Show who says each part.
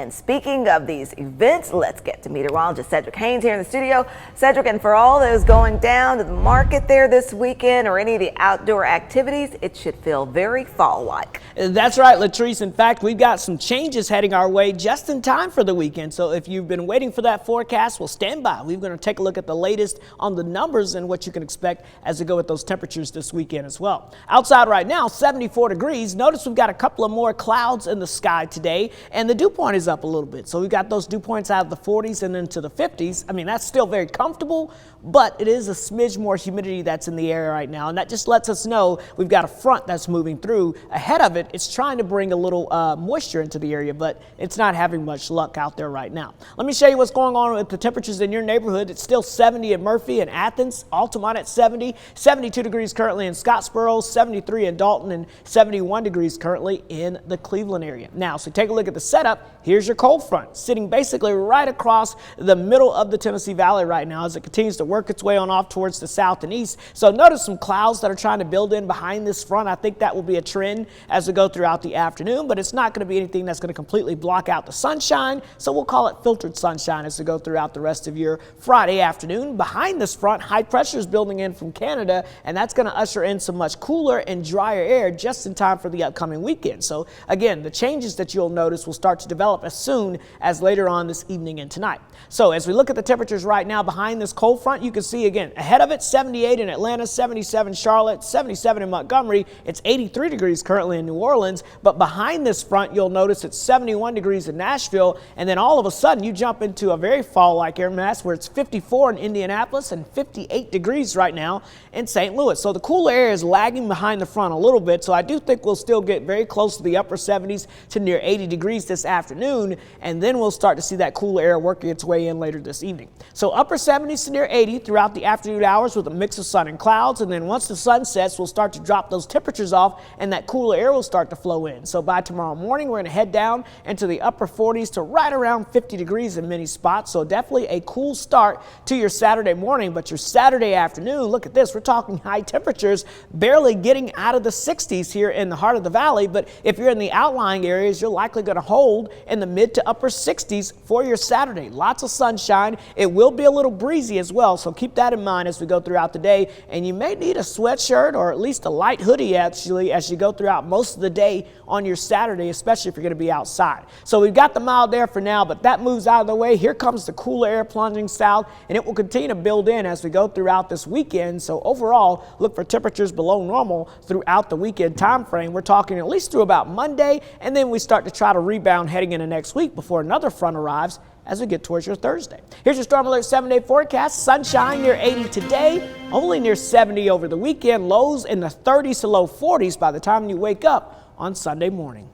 Speaker 1: And speaking of these events, let's get to meteorologist Cedric Haynes here in the studio. Cedric, and for all those going down to the market there this weekend or any of the outdoor activities, it should feel very fall-like.
Speaker 2: That's right, Latrice. In fact, we've got some changes heading our way just in time for the weekend. So if you've been waiting for that forecast, well, stand by. We're going to take a look at the latest on the numbers and what you can expect as we go with those temperatures this weekend as well. Outside right now, 74 degrees. Notice we've got a couple of more clouds in the sky today, and the dew point is up a little bit. So we've got those dew points out of the 40s and into the 50s. I mean, that's still very comfortable, but it is a smidge more humidity that's in the area right now. And that just lets us know we've got a front that's moving through. Ahead of it, it's trying to bring a little moisture into the area, but it's not having much luck out there right now. Let me show you what's going on with the temperatures in your neighborhood. It's still 70 in Murphy and Athens, Altamont at 70, 72 degrees currently in Scottsboro, 73 in Dalton, and 71 degrees currently in the Cleveland area. Now, so take a look at the setup. Here's your cold front sitting basically right across the middle of the Tennessee Valley right now as it continues to work its way on off towards the south and east. So notice some clouds that are trying to build in behind this front. I think that will be a trend as we go throughout the afternoon, but it's not going to be anything that's going to completely block out the sunshine. So we'll call it filtered sunshine as we go throughout the rest of your Friday afternoon. Behind this front, high pressure is building in from Canada, and that's going to usher in some much cooler and drier air just in time for the upcoming weekend. So again, the changes that you'll notice will start to develop as soon as later on this evening and tonight. So as we look at the temperatures right now behind this cold front, you can see again ahead of it 78 in Atlanta, 77 Charlotte, 77 in Montgomery. It's 83 degrees currently in New Orleans, but behind this front you'll notice it's 71 degrees in Nashville, and then all of a sudden you jump into a very fall-like air mass where it's 54 in Indianapolis and 58 degrees right now in St. Louis. So the cooler air is lagging behind the front a little bit, so I do think we'll still get very close to the upper 70s to near 80 degrees this afternoon, and then we'll start to see that cooler air working its way in later this evening. So upper 70s to near 80 throughout the afternoon hours with a mix of sun and clouds, and then once the sun sets, we'll start to drop those temperatures off and that cooler air will start to flow in. So by tomorrow morning, we're going to head down into the upper 40s to right around 50 degrees in many spots. So definitely a cool start to your Saturday morning, but your Saturday afternoon, look at this, we're talking high temperatures barely getting out of the 60s here in the heart of the valley, but if you're in the outlying areas, you're likely going to hold in the mid to upper 60s for your Saturday. Lots of sunshine. It will be a little breezy as well, so keep that in mind as we go throughout the day, and you may need a sweatshirt or at least a light hoodie actually as you go throughout most of the day on your Saturday, especially if you're going to be outside. So we've got the mild air for now, but that moves out of the way. Here comes the cooler air plunging south, and it will continue to build in as we go throughout this weekend. So overall, look for temperatures below normal throughout the weekend time frame. We're talking at least through about Monday, and then we start to try to rebound heading into next week before another front arrives as we get towards your Thursday. Here's your Storm Alert 7-day forecast. Sunshine near 80 today, only near 70 over the weekend. Lows in the 30s to low 40s by the time you wake up on Sunday morning.